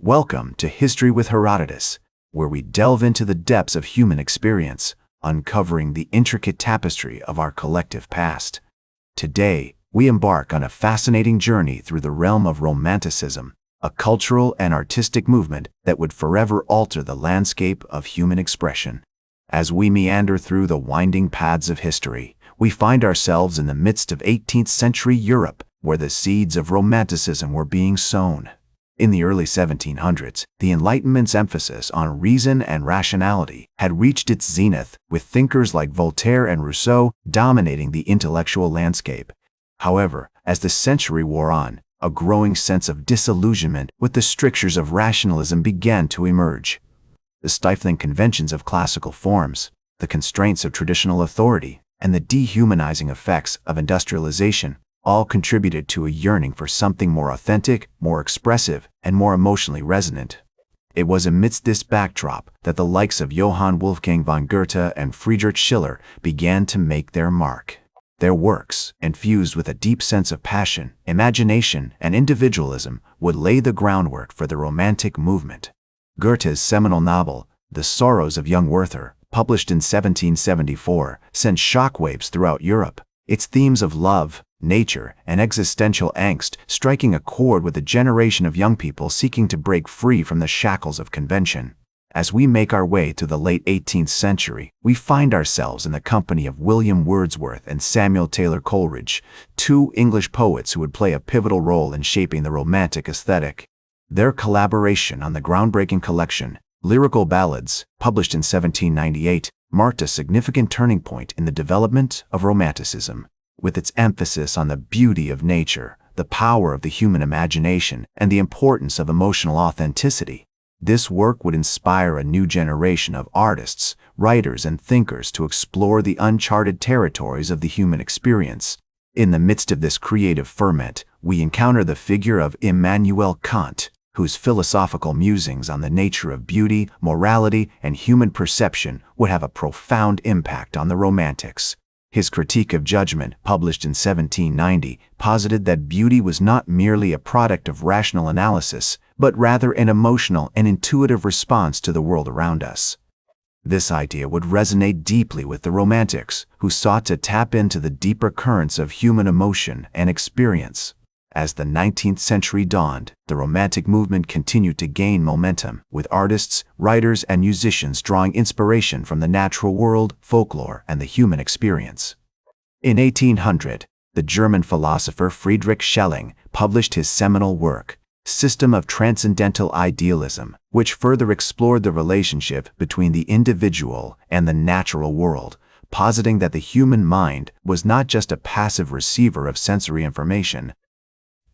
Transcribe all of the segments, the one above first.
Welcome to History with Herodotus, where we delve into the depths of human experience, uncovering the intricate tapestry of our collective past. Today, we embark on a fascinating journey through the realm of Romanticism, a cultural and artistic movement that would forever alter the landscape of human expression. As we meander through the winding paths of history, we find ourselves in the midst of 18th century Europe, where the seeds of Romanticism were being sown. In the early 1700s, the Enlightenment's emphasis on reason and rationality had reached its zenith, with thinkers like Voltaire and Rousseau dominating the intellectual landscape. However, as the century wore on, a growing sense of disillusionment with the strictures of rationalism began to emerge. The stifling conventions of classical forms, the constraints of traditional authority, and the dehumanizing effects of industrialization all contributed to a yearning for something more authentic, more expressive, and more emotionally resonant. It was amidst this backdrop that the likes of Johann Wolfgang von Goethe and Friedrich Schiller began to make their mark. Their works, infused with a deep sense of passion, imagination, and individualism, would lay the groundwork for the Romantic movement. Goethe's seminal novel, The Sorrows of Young Werther, published in 1774, sent shockwaves throughout Europe, its themes of love, nature, and existential angst striking a chord with a generation of young people seeking to break free from the shackles of convention. As we make our way through the late 18th century, we find ourselves in the company of William Wordsworth and Samuel Taylor Coleridge, two English poets who would play a pivotal role in shaping the Romantic aesthetic. Their collaboration on the groundbreaking collection, Lyrical Ballads, published in 1798, marked a significant turning point in the development of Romanticism. With its emphasis on the beauty of nature, the power of the human imagination, and the importance of emotional authenticity, this work would inspire a new generation of artists, writers, and thinkers to explore the uncharted territories of the human experience. In the midst of this creative ferment, we encounter the figure of Immanuel Kant, whose philosophical musings on the nature of beauty, morality, and human perception would have a profound impact on the Romantics. His Critique of Judgment, published in 1790, posited that beauty was not merely a product of rational analysis, but rather an emotional and intuitive response to the world around us. This idea would resonate deeply with the Romantics, who sought to tap into the deeper currents of human emotion and experience. As the 19th century dawned, the Romantic movement continued to gain momentum, with artists, writers, and musicians drawing inspiration from the natural world, folklore, and the human experience. In 1800, the German philosopher Friedrich Schelling published his seminal work, System of Transcendental Idealism, which further explored the relationship between the individual and the natural world, positing that the human mind was not just a passive receiver of sensory information,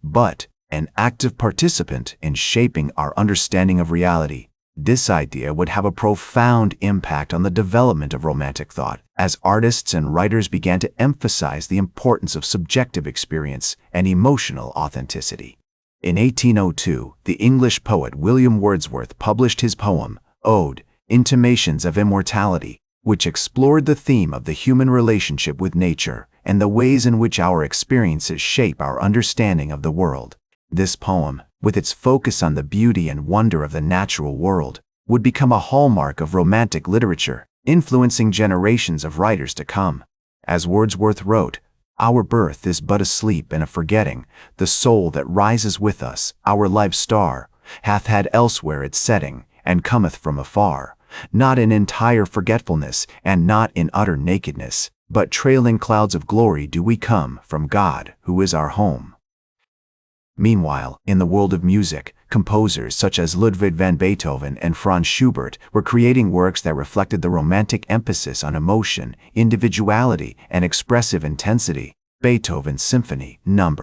but an active participant in shaping our understanding of reality. This idea would have a profound impact on the development of Romantic thought, as artists and writers began to emphasize the importance of subjective experience and emotional authenticity. In 1802, the English poet William Wordsworth published his poem, Ode, Intimations of Immortality, which explored the theme of the human relationship with nature and the ways in which our experiences shape our understanding of the world. This poem, with its focus on the beauty and wonder of the natural world, would become a hallmark of Romantic literature, influencing generations of writers to come. As Wordsworth wrote, "Our birth is but a sleep and a forgetting. The soul that rises with us, our life's star, hath had elsewhere its setting, and cometh from afar. Not in entire forgetfulness, and not in utter nakedness, but trailing clouds of glory do we come from God, who is our home." Meanwhile, in the world of music, composers such as Ludwig van Beethoven and Franz Schubert were creating works that reflected the Romantic emphasis on emotion, individuality, and expressive intensity. Beethoven's Symphony No.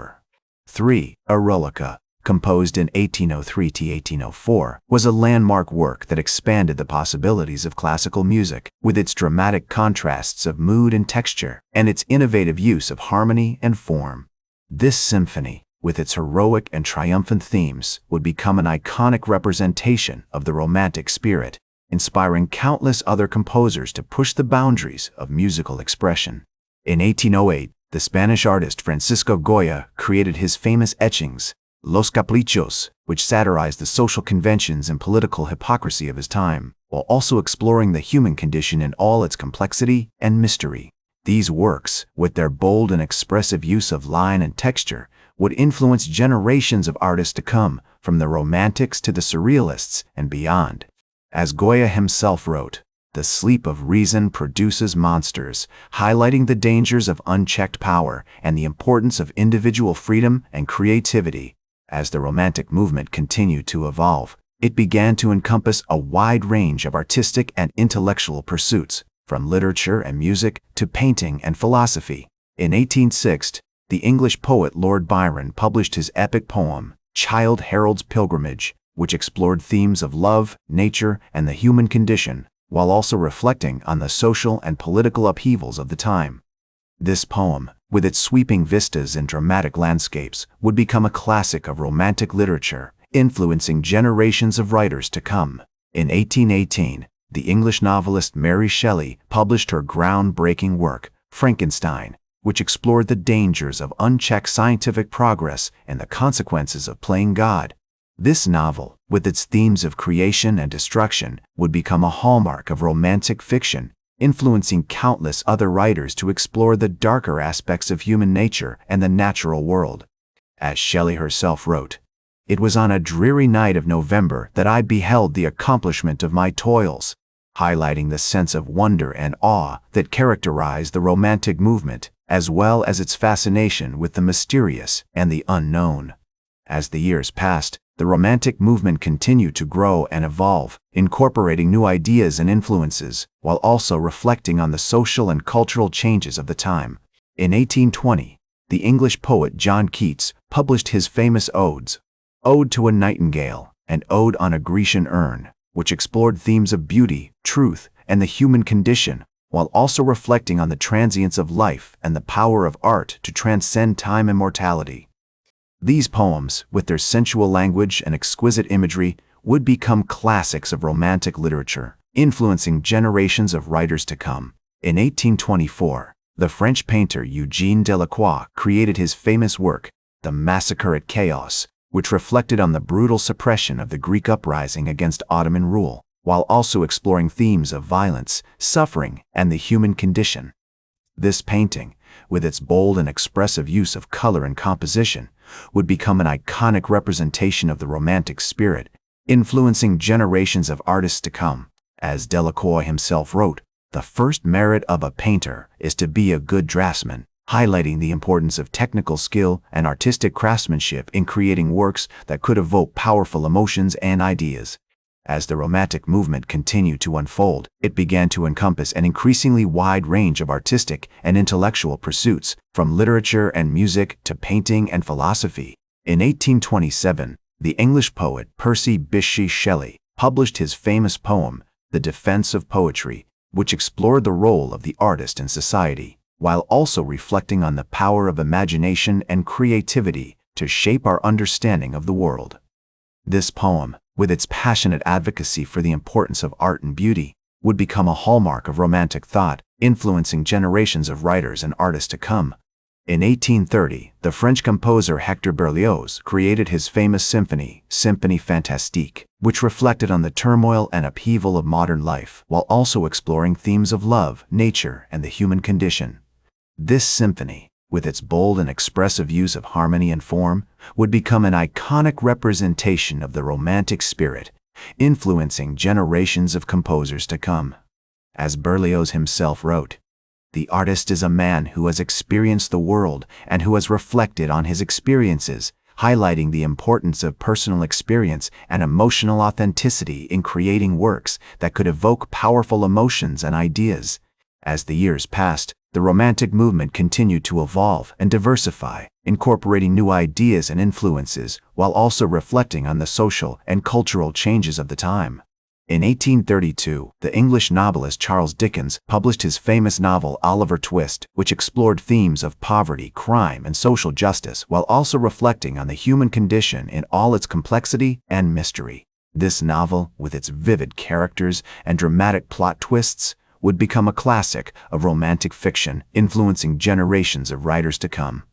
3, Eroica, composed in 1803 to 1804, was a landmark work that expanded the possibilities of classical music, with its dramatic contrasts of mood and texture, and its innovative use of harmony and form. This symphony, with its heroic and triumphant themes, would become an iconic representation of the Romantic spirit, inspiring countless other composers to push the boundaries of musical expression. In 1808, the Spanish artist Francisco Goya created his famous etchings, Los Caprichos, which satirized the social conventions and political hypocrisy of his time, while also exploring the human condition in all its complexity and mystery. These works, with their bold and expressive use of line and texture, would influence generations of artists to come, from the Romantics to the Surrealists and beyond. As Goya himself wrote, "The sleep of reason produces monsters," highlighting the dangers of unchecked power and the importance of individual freedom and creativity. As the Romantic movement continued to evolve, it began to encompass a wide range of artistic and intellectual pursuits, from literature and music to painting and philosophy. In 1860, the English poet Lord Byron published his epic poem, Childe Harold's Pilgrimage, which explored themes of love, nature, and the human condition, while also reflecting on the social and political upheavals of the time. This poem, with its sweeping vistas and dramatic landscapes, would become a classic of Romantic literature, influencing generations of writers to come. In 1818, the English novelist Mary Shelley published her groundbreaking work, Frankenstein, which explored the dangers of unchecked scientific progress and the consequences of playing God. This novel, with its themes of creation and destruction, would become a hallmark of Romantic fiction, influencing countless other writers to explore the darker aspects of human nature and the natural world. As Shelley herself wrote, "It was on a dreary night of November that I beheld the accomplishment of my toils," highlighting the sense of wonder and awe that characterized the Romantic movement, as well as its fascination with the mysterious and the unknown. As the years passed, the Romantic movement continued to grow and evolve, incorporating new ideas and influences, while also reflecting on the social and cultural changes of the time. In 1820, the English poet John Keats published his famous odes, Ode to a Nightingale and Ode on a Grecian Urn, which explored themes of beauty, truth, and the human condition, while also reflecting on the transience of life and the power of art to transcend time and mortality. These poems, with their sensual language and exquisite imagery, would become classics of Romantic literature, influencing generations of writers to come. In 1824, the French painter Eugène Delacroix created his famous work, The Massacre at Chaos, which reflected on the brutal suppression of the Greek uprising against Ottoman rule, while also exploring themes of violence, suffering, and the human condition. This painting, with its bold and expressive use of color and composition, would become an iconic representation of the Romantic spirit, influencing generations of artists to come. As Delacroix himself wrote, "The first merit of a painter is to be a good draftsman," highlighting the importance of technical skill and artistic craftsmanship in creating works that could evoke powerful emotions and ideas. As the Romantic movement continued to unfold, it began to encompass an increasingly wide range of artistic and intellectual pursuits, from literature and music to painting and philosophy. In 1827, the English poet Percy Bysshe Shelley published his famous poem, The Defense of Poetry, which explored the role of the artist in society, while also reflecting on the power of imagination and creativity to shape our understanding of the world. This poem, with its passionate advocacy for the importance of art and beauty, would become a hallmark of Romantic thought, influencing generations of writers and artists to come. In 1830, the French composer Hector Berlioz created his famous symphony, Symphonie Fantastique, which reflected on the turmoil and upheaval of modern life, while also exploring themes of love, nature, and the human condition. This symphony, with its bold and expressive use of harmony and form, would become an iconic representation of the Romantic spirit, influencing generations of composers to come. As Berlioz himself wrote, "The artist is a man who has experienced the world and who has reflected on his experiences, highlighting the importance of personal experience and emotional authenticity in creating works that could evoke powerful emotions and ideas." As the years passed, the Romantic movement continued to evolve and diversify, incorporating new ideas and influences, while also reflecting on the social and cultural changes of the time. In 1832, the English novelist Charles Dickens published his famous novel Oliver Twist, which explored themes of poverty, crime, and social justice, while also reflecting on the human condition in all its complexity and mystery. This novel, with its vivid characters and dramatic plot twists, would become a classic of Romantic fiction, influencing generations of writers to come.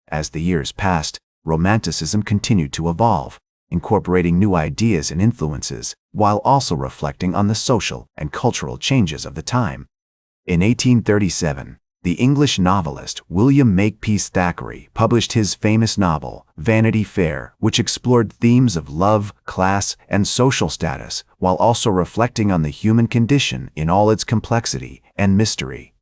As the years passed, Romanticism continued to evolve, incorporating new ideas and influences, while also reflecting on the social and cultural changes of the time. In 1837, the English novelist William Makepeace Thackeray published his famous novel, Vanity Fair, which explored themes of love, class, and social status, while also reflecting on the human condition in all its complexity and mystery.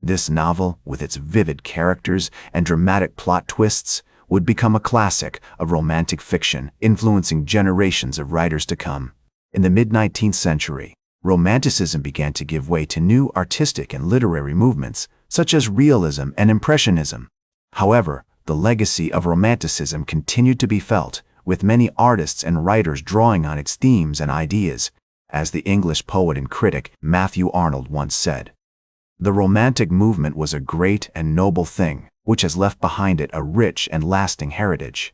This novel, with its vivid characters and dramatic plot twists, would become a classic of romantic fiction, influencing generations of writers to come. In the mid-19th century, Romanticism began to give way to new artistic and literary movements, such as realism and impressionism. However, the legacy of Romanticism continued to be felt, with many artists and writers drawing on its themes and ideas, as the English poet and critic Matthew Arnold once said. The Romantic movement was a great and noble thing, which has left behind it a rich and lasting heritage.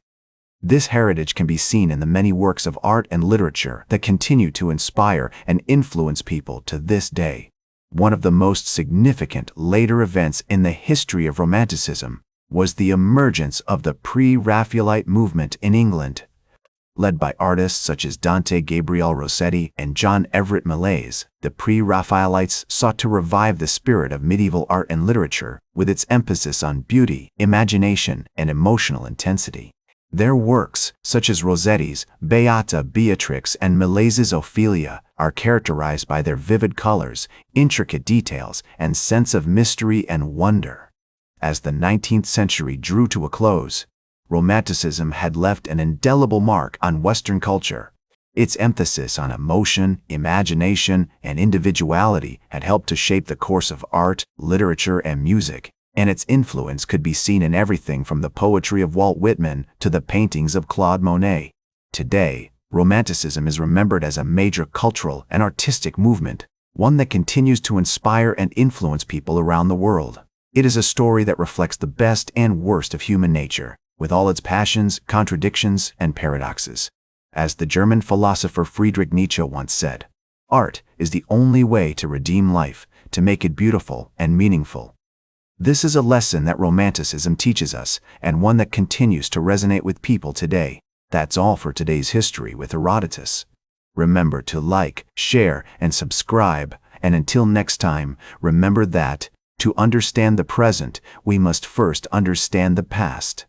This heritage can be seen in the many works of art and literature that continue to inspire and influence people to this day. One of the most significant later events in the history of Romanticism was the emergence of the Pre-Raphaelite movement in England. Led by artists such as Dante Gabriel Rossetti and John Everett Millais, the Pre-Raphaelites sought to revive the spirit of medieval art and literature with its emphasis on beauty, imagination, and emotional intensity. Their works, such as Rossetti's Beata Beatrix and Millais's Ophelia, are characterized by their vivid colors, intricate details, and sense of mystery and wonder. As the 19th century drew to a close, Romanticism had left an indelible mark on Western culture. Its emphasis on emotion, imagination, and individuality had helped to shape the course of art, literature, and music, and its influence could be seen in everything from the poetry of Walt Whitman to the paintings of Claude Monet. Today, Romanticism is remembered as a major cultural and artistic movement, one that continues to inspire and influence people around the world. It is a story that reflects the best and worst of human nature, with all its passions, contradictions, and paradoxes. As the German philosopher Friedrich Nietzsche once said, "Art is the only way to redeem life, to make it beautiful and meaningful." This is a lesson that Romanticism teaches us, and one that continues to resonate with people today. That's all for today's History with Herodotus. Remember to like, share, and subscribe, and until next time, remember that, to understand the present, we must first understand the past.